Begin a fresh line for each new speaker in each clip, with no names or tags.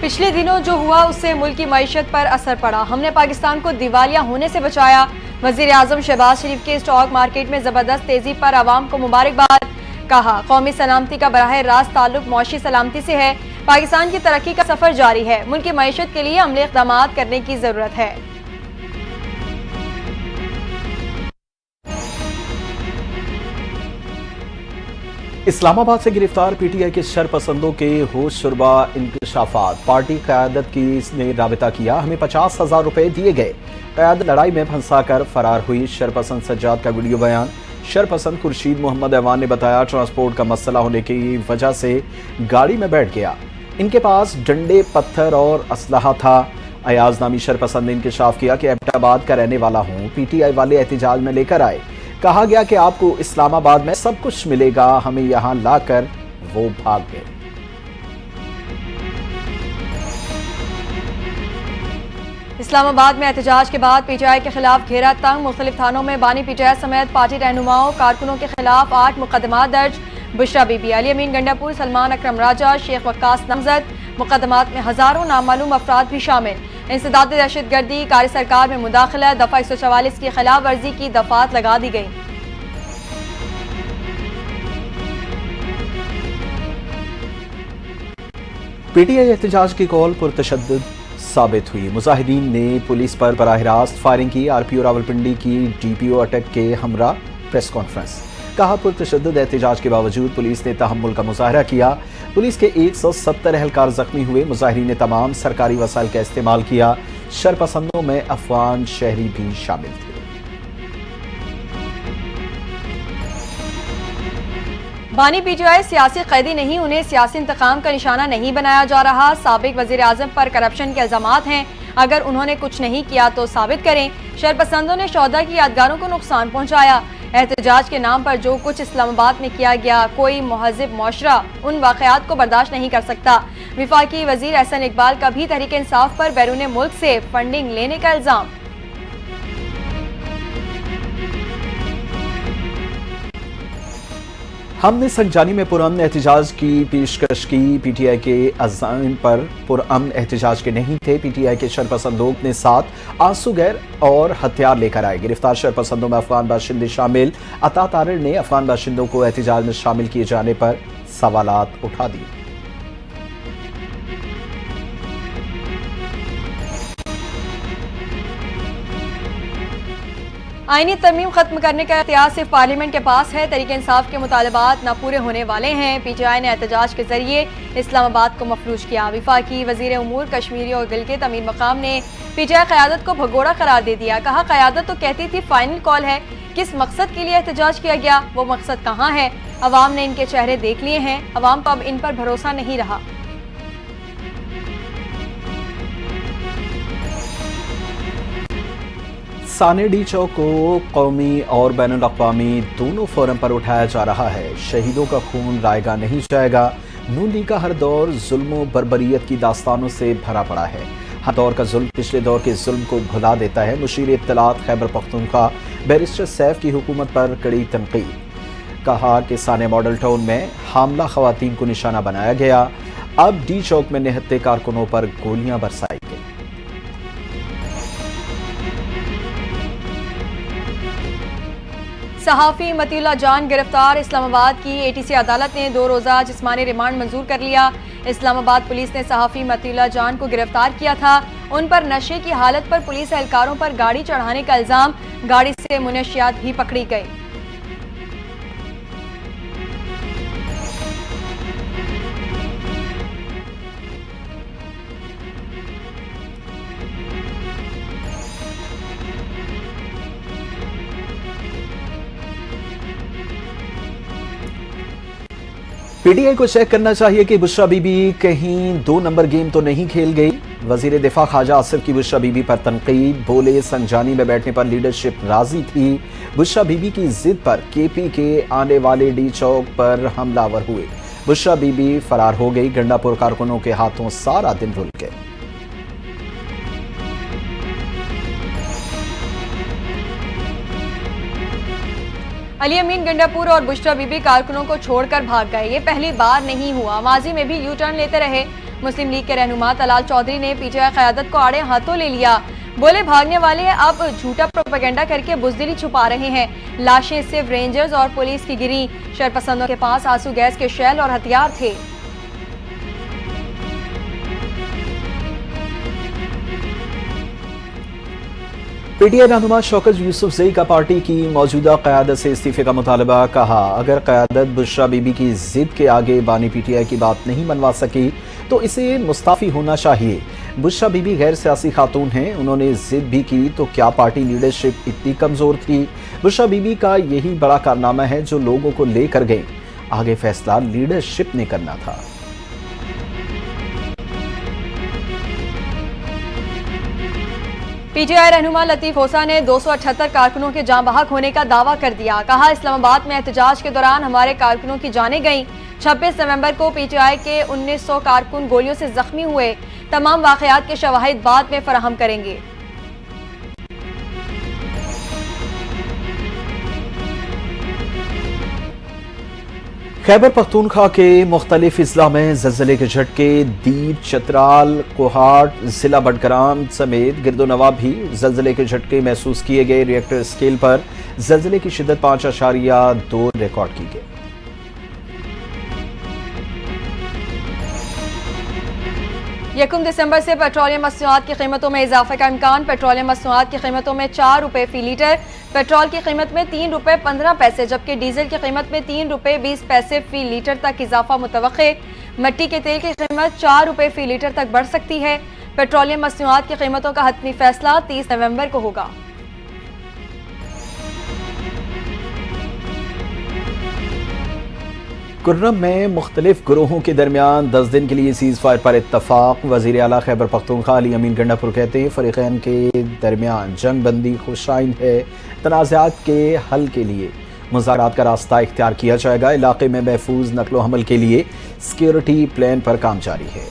पिछले दिनों जो हुआ उससे मुल्क की मईशत पर असर पड़ा। हमने पाकिस्तान को दिवालिया होने से बचाया। वजीर आजम शहबाज शरीफ के स्टॉक मार्केट में जबरदस्त तेजी पर आवाम को मुबारकबाद। कहा, कौमी सलामती का बराह रास्त ताल्लुक मौशी सलामती से है। पाकिस्तान की तरक्की का सफर जारी है। मुल्क की मईशत के लिए अमली इक़दाम करने की जरूरत है।
इस्लामाबाद से गिरफ्तार पीटीआई के शरपसंदों के होशरुबा इंकशाफात। पार्टी क़यादत की ने राबिता किया, हमें 50,000 रुपए दिए गए। क़यादत लड़ाई में फंसा कर फरार हुई। शरपसंद सज्जाद का वीडियो बयान। शरपसंद खुर्शीद मोहम्मद ऐवान ने बताया, ट्रांसपोर्ट का मसला होने की वजह से गाड़ी में बैठ गया। इनके पास डंडे, पत्थर और असलहा था। अयाज नामी शरपसंद ने इंकशाफ किया कि एबटाबाद का रहने वाला हूँ। पीटीआई वाले एहतजाज में लेकर आए। कहा गया कि आपको इस्लामाबाद में सब कुछ मिलेगा। हमें यहां लाकर वो भाग गए।
इस्लामाबाद में एहतजाज के बाद पीटीआई के खिलाफ घेरा तंग। मुख्तलिफ थानों में बानी पीटीआई समेत पार्टी रहनुमाओं कारकुनों के खिलाफ 8 मुकदमात दर्ज। बुशरा बीबी, अली अमीन गंडापुर, सलमान अकरम राजा, शेख वक्कास नामजद। मुकदमात में हजारों नामालूम अफराद भी शामिल। इंसदाद दहशतगर्दी, कार्य सरकार में मुदाखला, दफा 144 की खिलाफ वर्जी की दफात लगा दी गई।
पीटीआई एहतजाज की कॉल पुरतशद्दुद साबित हुई। मुजाहिदीन ने पुलिस पर बराह रास्त फायरिंग की। आरपीओ रावलपिंडी की डीपीओ अटक के हमरा प्रेस कॉन्फ्रेंस। कहा, पुरतशद्दुद एहतजाज के बावजूद पुलिस ने तहम्मुल का मुजाहरा किया। पुलिस के 170 एहलकार जख्मी हुए। मुजाहिरीन ने तमाम सरकारी वसाइल का इस्तेमाल किया। शरपसंदों में अफगान शहरी भी शामिल थे।
बानी पीटीआई सियासी कैदी नहीं, उन्हें सियासी इंतकाम का निशाना नहीं बनाया जा रहा। साबिक वजीर आजम पर करप्शन के इल्जामात हैं। अगर उन्होंने कुछ नहीं किया तो साबित करें। शरपसंदों ने शोहदा की यादगारों को नुकसान पहुंचाया। एहतजाज के नाम पर जो कुछ इस्लामाबाद में किया गया, कोई महज़िब मुआशरा उन वाक़यात को बर्दाश्त नहीं कर सकता। विफाकी वजीर एहसन इकबाल का भी तहरीक इंसाफ पर बैरून मुल्क से फंडिंग लेने का इल्जाम।
हमने संजानी में पुरअमन एहतजाज की पेशकश की। पीटीआई के अज़ाइम पर पुरअमन एहतजाज के नहीं थे। पीटीआई के शरपसंदों ने साथ आंसू गैर और हथियार लेकर आए। गिरफ्तार शरपसंदों में अफगान बाशिंदे शामिल। अता तारिर ने अफगान बाशिंदों को एहतजाज में शामिल किए जाने पर सवालात उठा दिए।
आईनी तरमीम खत्म करने का इख्तियार सिर्फ पार्लियामेंट के पास है। तरीके इंसाफ के मुतालबात न पूरे होने वाले हैं। पीटीआई ने एहतजाज के जरिए इस्लामाबाद को मफलूज किया। विफाकी वजीर उमूर कश्मीरी और गिलगित अमीर मकाम ने पीटीआई क़यादत को भगोड़ा करार दे दिया। कहा, क़यादत तो कहती थी फाइनल कॉल है। किस मकसद के लिए एहतजाज किया गया, वो मकसद कहाँ है? अवाम ने इनके चेहरे देख लिए हैं। अवाम को अब इन पर भरोसा नहीं रहा।
साने डी चौक को कौमी और बैनुल अक़वामी दोनों फोरम पर उठाया जा रहा है। शहीदों का खून रायगा नहीं जाएगा। नून लीग का हर दौर जुल्म बर्बरियत की दास्तानों से भरा पड़ा है। हर दौर का जुल्म पिछले दौर के जुल्म को भुला देता है। मुशीर इत्तलात खैबर पख्तूनख्वा बैरिस्टर सैफ की हुकूमत पर कड़ी तनकीद। कहा कि साने मॉडल टाउन में हामला खवातीन को निशाना बनाया गया। अब डी चौक में निहत्ते कारकुनों पर गोलियां बरसाई गई।
सहाफ़ी मतीउल्लाह जान गिरफ्तार। इस्लामाबाद की एटीसी अदालत ने 2 रोज़ा जिस्मानी रिमांड मंजूर कर लिया। इस्लामाबाद पुलिस ने सहाफ़ी मतीउल्लाह जान को गिरफ्तार किया था। उन पर नशे की हालत पर पुलिस एहलकारों पर गाड़ी चढ़ाने का इल्जाम। गाड़ी से मुनशियात भी पकड़ी गई।
पीटीआई को चेक करना चाहिए कि बुशरा बीबी कहीं 2 नंबर गेम तो नहीं खेल गई। वजीर दिफा ख्वाजा आसिफ की बुशरा बीबी पर तनकीद। बोले, संजानी में बैठने पर लीडरशिप राजी थी। बुशरा बीबी की जिद पर केपी के आने वाले डी चौक पर हमलावर हुए। बुशरा बीबी फरार हो गई। गंडापुर कारकुनों के हाथों सारा दिन रुल गए।
अली अमीन गंडापुर और बुशरा बीबी कारकुनों को छोड़कर भाग गए। ये पहली बार नहीं हुआ, माजी में भी यू टर्न लेते रहे। मुस्लिम लीग के रहनुमा तलाल चौधरी ने पीटीआई क़यादत को आड़े हाथों ले लिया। बोले भागने वाले अब झूठा प्रोपेगेंडा करके बुजदिली छुपा रहे हैं। लाशें सिर्फ रेंजर्स और पुलिस की गिरी। शरपसंदों के पास आंसू गैस के शेल और हथियार थे।
पीटीआई रहनुमा शौकत यूसुफजई का पार्टी की मौजूदा क़यादत से इस्तीफे का मुतालबा। कहा, अगर क़यादत बुशरा बीबी की जिद के आगे बानी पीटीआई की बात नहीं मनवा सकी तो इसे मुस्ताफी होना चाहिए। बुशरा बीबी गैर सियासी खातून हैं, उन्होंने जिद भी की तो क्या पार्टी लीडरशिप इतनी कमजोर थी? बुशरा बीबी का यही बड़ा कारनामा है जो लोगों को लेकर गए। आगे फैसला लीडरशिप ने करना था।
पीटीआई रहनुमा लतीफ होसा ने 278 कारकुनों के जान बहक होने का दावा कर दिया। कहा, इस्लामाबाद में एहतजाज के दौरान हमारे कारकुनों की जानें गईं। 26 नवंबर को पीटीआई के 1900 कारकुन गोलियों से जख्मी हुए। तमाम वाकयात के शवाहिद बाद में फराहम करेंगे।
खैबर पख्तूनख्वा के मुख्तलिफ अजला में ज़लज़ले के झटके। दीर, चतराल, कोहाट, जिला बडगाम समेत गिरदोनवा भी ज़लज़ले के झटके महसूस किए गए। रिएक्टर स्केल पर ज़लज़ले की शिद्दत 5.2 रिकॉर्ड की गई।
यकम दिसंबर से पेट्रोलियम मसनूआत की कीमतों में इजाफे का इम्कान। पेट्रोलियम मसनूआत की कीमतों में 4 रुपए फी लीटर, पेट्रोल की कीमत में 3 रुपए 15 पैसे जबकि डीजल की कीमत में 3 रुपए 20 पैसे फी लीटर तक इजाफा मुतवक्के। मिट्टी के तेल की कीमत 4 रुपए फी लीटर तक बढ़ सकती है। पेट्रोलियम मसनूआत की कीमतों का हतमी फैसला 30 नवंबर को होगा।
कुर्रम में मुख्तलिफ ग्रोहों के दरमियान 10 दिन के लिए सीज फायर पर इत्तफाक। वज़ीर आला खैबर पख्तूनख्वा अली अमीन गंडापुर कहते हैं, फ़रीक़ैन के दरमियान जंग बंदी खुशाइन है। तनाज़ात के हल के लिए मुज़ाकरात का रास्ता इख्तियार किया जाएगा। इलाके में महफूज नकलो हमल के लिए सिक्योरिटी प्लान पर काम जारी है।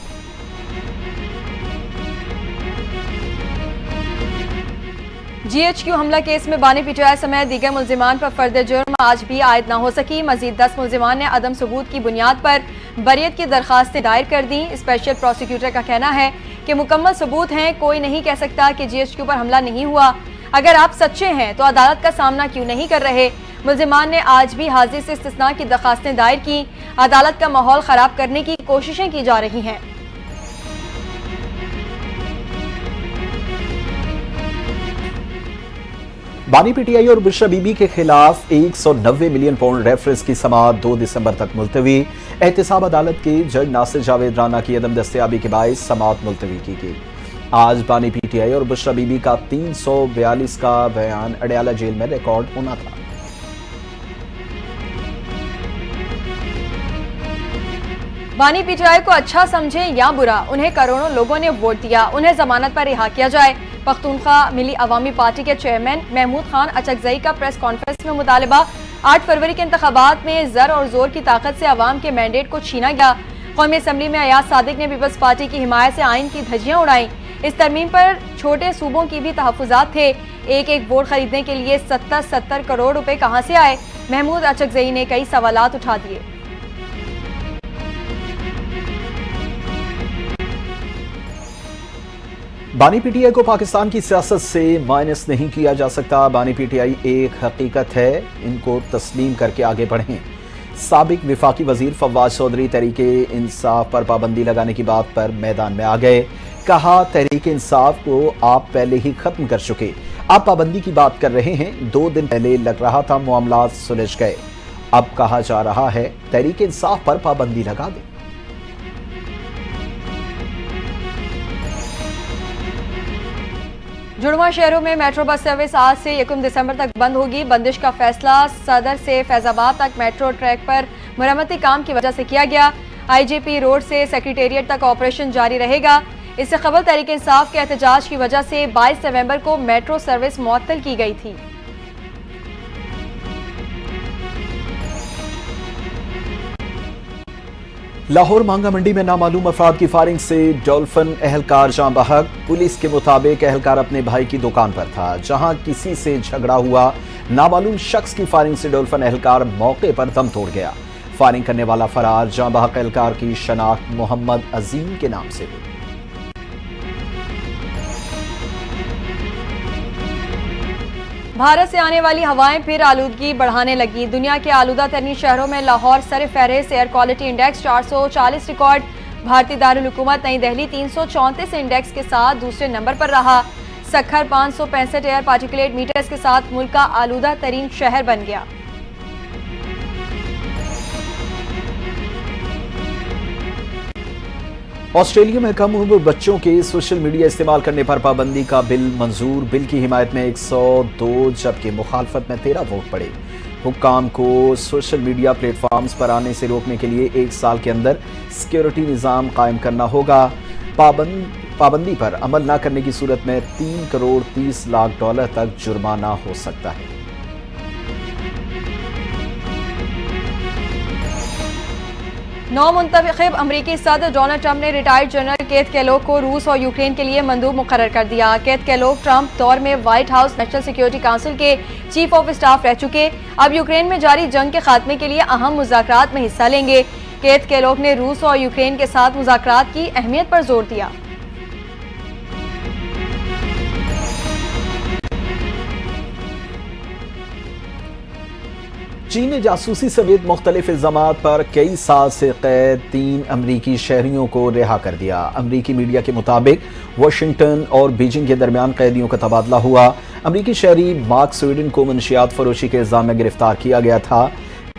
जीएचक्यू हमला केस में बानी पीटीआई समेत दीगर मुल्जिमान पर फर्द जुर्म आज भी आयद न हो सकी। मजीद 10 मुल्जिमान ने अदम सबूत की बुनियाद पर बरियत की दरखास्तें दायर कर दी। स्पेशल प्रोसिक्यूटर का कहना है कि मुकम्मल सबूत हैं, कोई नहीं कह सकता कि जीएचक्यू पर हमला नहीं हुआ। अगर आप सच्चे हैं तो अदालत का सामना क्यों नहीं कर रहे? मुल्जिमान ने आज भी हाजिर से इस्तिस्ना की दरखास्तें दायर की। अदालत का माहौल खराब करने की कोशिशें की जा रही हैं।
बानी पीटीआई और बुशरा बीबी के खिलाफ 190 मिलियन पाउंड रेफरेंस की समाअत 2 दिसंबर तक मुलतवी। एहतसाब अदालत के जज नासिर जावेद राना की अदम दस्तयाबी के बायस समाअत मुलतवी की गई। आज बानी पीटीआई और बुशरा बीबी का 342 का बयान अडयाला जेल में रिकॉर्ड होना था।
बानी पीटीआई को अच्छा समझें या बुरा, उन्हें करोड़ों लोगों ने वोट दिया, उन्हें जमानत पर रिहा किया जाए। पख्तूनख्वा मिली अवामी पार्टी के चेयरमैन महमूद खान अचकजई का प्रेस कॉन्फ्रेंस में मुतालबा। 8 फरवरी के इंतखाबात में जर और जोर की ताकत से अवाम के मैंडेट को छीना गया। कौमी असम्बली में अयाज सादिक ने पीपल्स पार्टी की हिमायत से आइन की धज्जियां उड़ाई। इस तरमीम पर छोटे सूबों की भी तहफुजात थे। एक एक वोट खरीदने के लिए 70 करोड़ रुपए कहां से आए? महमूद अचकजई ने कई सवालात उठा दिए।
बानी पीटीआई को पाकिस्तान की सियासत से माइनस नहीं किया जा सकता। बानी पीटीआई एक हकीकत है, इनको तस्लीम करके आगे बढ़ें। साबिक विफाकी वजीर फवाद चौधरी तहरीके इंसाफ पर पाबंदी लगाने की बात पर मैदान में आ गए। कहा, तहरीके इंसाफ को आप पहले ही खत्म कर चुके, आप पाबंदी की बात कर रहे हैं। 2 दिन पहले लग रहा था मामला सुलझ गए, अब कहा जा रहा है तहरीके इंसाफ पर पाबंदी लगा दें।
जुड़वा शहरों में मेट्रो बस सर्विस आज से 1 दिसंबर तक बंद होगी। बंदिश का फैसला सदर से फैजाबाद तक मेट्रो ट्रैक पर मरम्मती काम की वजह से किया गया। आईजीपी रोड से सेक्रेटेरिएट तक ऑपरेशन जारी रहेगा। इससे कबल तहरीक इंसाफ के एहतजाज की वजह से 22 नवंबर को मेट्रो सर्विस मुअत्तल की गई थी।
लाहौर मांगा मंडी में नामालूम अफराद की फायरिंग से डॉल्फिन एहलकार जान बहक। पुलिस के मुताबिक एहलकार अपने भाई की दुकान पर था, जहां किसी से झगड़ा हुआ। नामालूम शख्स की फायरिंग से डॉल्फिन एहलकार मौके पर दम तोड़ गया। फायरिंग करने वाला फरार। जाँ बहक एहलकार की शनाख्त मोहम्मद अजीम के नाम से हुई।
भारत से आने वाली हवाएं फिर आलूदगी बढ़ाने लगी। दुनिया के आलूदा तरीन शहरों में लाहौर सर-ए-फहरिस्त एयर क्वालिटी इंडेक्स 440 रिकॉर्ड। भारतीय दारुल हुकूमत नई दिल्ली 334 इंडेक्स के साथ दूसरे नंबर पर रहा। सखर 565 एयर पार्टिकुलेट मीटर्स के साथ मुल्क का आलूदा तरीन शहर बन गया।
ऑस्ट्रेलिया में कम उम्र बच्चों के सोशल मीडिया इस्तेमाल करने पर पाबंदी का बिल मंजूर। बिल की हिमायत में 102 जबकि मुखालफत में 13 वोट पड़े। हुक्काम को सोशल मीडिया प्लेटफॉर्म्स पर आने से रोकने के लिए 1 साल के अंदर सिक्योरिटी निज़ाम कायम करना होगा। पाबंदी पर अमल न करने की सूरत में 3 करोड़ 30 लाख डॉलर तक जुर्माना हो सकता है।
नौ मुंतखब अमरीकी सदर डोनाल्ड ट्रंप ने रिटायर्ड जनरल केथ केलोग को रूस और यूक्रेन के लिए मंदूब मुकर्रर कर दिया। केथ केलोग ट्रंप दौर में white house national security council के चीफ ऑफ स्टाफ रह चुके, अब यूक्रेन में जारी जंग के खात्मे के लिए अहम मुज़ाकरात में हिस्सा लेंगे। केथ केलोग ने रूस और यूक्रेन के साथ मुज़ाकरात की अहमियत पर जोर दिया।
चीन ने जासूसी समेत मुख्तलिफ इल्जामात पर कई साल से कैद 3 अमरीकी शहरियों को रिहा कर दिया। अमरीकी मीडिया के मुताबिक वाशिंगटन और बीजिंग के दरमियान कैदियों का तबादला हुआ। अमरीकी शहरी मार्क स्वीडन को मंशियात फरोशी के इल्जाम में गिरफ्तार किया गया था।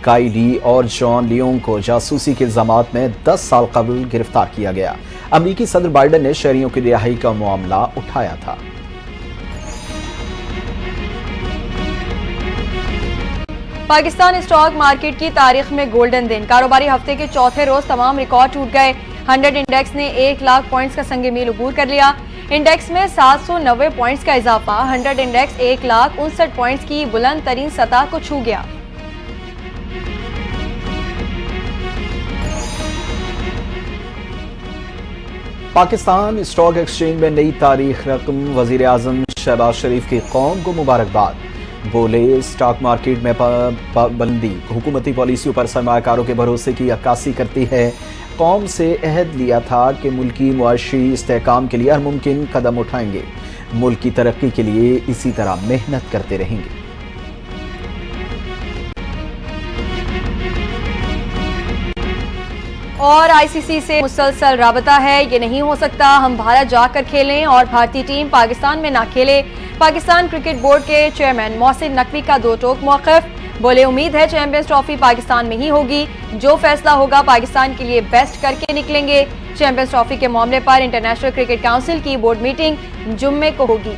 काई ली और जॉन लियोंग को जासूसी के इल्जामात में 10 साल कबल गिरफ्तार किया गया। अमरीकी सदर बाइडन ने शहरियों की रिहाई का मामला उठाया था।
पाकिस्तान स्टॉक मार्केट की तारीख में गोल्डन दिन। कारोबारी हफ्ते के चौथे रोज तमाम रिकॉर्ड टूट गए। 100 इंडेक्स ने 1 लाख पॉइंट्स का संग मील अबूर कर लिया। इंडेक्स में 790 पॉइंट्स का इजाफा। 100 इंडेक्स 1,59,000 पॉइंट्स की बुलंद तरीन सतह को छू गया।
पाकिस्तान स्टॉक एक्सचेंज में नई तारीख रकम। वजीर आजम शहबाज शरीफ की कौम को मुबारकबाद। बोले स्टॉक मार्केट में पाबंदी हुकूमती पॉलिसियों पर सरमायाकारों के भरोसे की अक्कासी करती है। कौम से अहद लिया था कि मुल्की मुआशी इस्तेहकाम के लिए हर मुमकिन कदम उठाएंगे। मुल्क की तरक्की के लिए इसी तरह मेहनत करते रहेंगे।
और आईसीसी से मुसलसल राबता है, ये नहीं हो सकता हम भारत जाकर खेलें और भारतीय टीम पाकिस्तान में ना खेले। पाकिस्तान क्रिकेट बोर्ड के चेयरमैन मोहसिन नकवी का दो टोक मौक़िफ़। बोले उम्मीद है चैंपियंस ट्रॉफी पाकिस्तान में ही होगी, जो फैसला होगा पाकिस्तान के लिए बेस्ट करके निकलेंगे। चैंपियंस ट्रॉफी के मामले पर इंटरनेशनल क्रिकेट काउंसिल की बोर्ड मीटिंग जुम्मे को होगी।